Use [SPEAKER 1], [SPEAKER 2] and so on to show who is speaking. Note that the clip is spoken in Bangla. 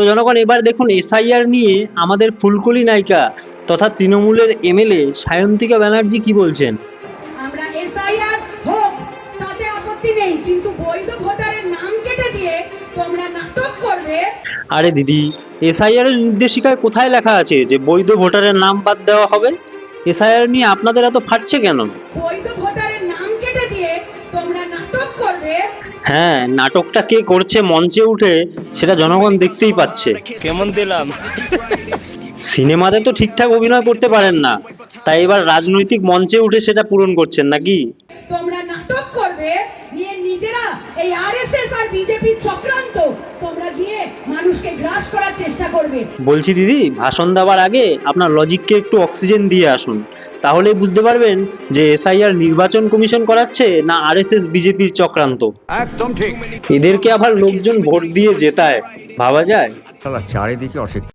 [SPEAKER 1] তো জনগণ, এবার দেখুন এসআইআর নিয়ে আমাদের ফুলকলি নায়িকা তথা তৃণমূলের এমএলএ সায়ন্তিকা ব্যানার্জি কি বলছেন।
[SPEAKER 2] আমরা এসআইআর হোক তাতে আপত্তি নেই, কিন্তু বৈধ ভোটারের নাম কেটে দিয়ে তোমরা নাটক করবে।
[SPEAKER 1] আরে দিদি, এসআইআর এর নির্দেশিকায় কোথায় লেখা আছে যে বৈধ ভোটারের নাম বাদ দেওয়া হবে? এসআইআর নিয়ে আপনাদের এত ফাটছে কেন?
[SPEAKER 2] বৈধ ভোটারের নাম কেটে দিয়ে তোমরা নাটক করবে।
[SPEAKER 1] হ্যাঁ, নাটকটা কে করছে মঞ্চে উঠে সেটা জনগণ দেখতেই পাচ্ছে।
[SPEAKER 3] কেমন দিলাম?
[SPEAKER 1] সিনেমাতে তো ঠিকঠাক অভিনয় করতে পারেন না, তাই এবার রাজনৈতিক মঞ্চে উঠে সেটা পূরণ করছেন নাকি?
[SPEAKER 2] তোমরা নাটক করবে নিয়ে নিজেরা এই আরএসএস আর বিজেপির চক্রান্ত তোমরা গিয়ে মানুষকে গ্রাস করার চেষ্টা করবে।
[SPEAKER 1] বলছি দিদি, ভাষণ দেওয়ার আগে আপনার লজিককে একটু অক্সিজেন দিয়ে আসুন, তাহলেই বুঝতে পারবেন যে এসআইআর নির্বাচন কমিশন করাচ্ছে না আরএসএস বিজেপির চক্রান্ত।
[SPEAKER 4] একদম ঠিক।
[SPEAKER 1] এদেরকে আবার লোকজন ভোট দিয়ে জেতায়, ভাবা যায়?
[SPEAKER 4] চারিদিকে অশিক্ষিত।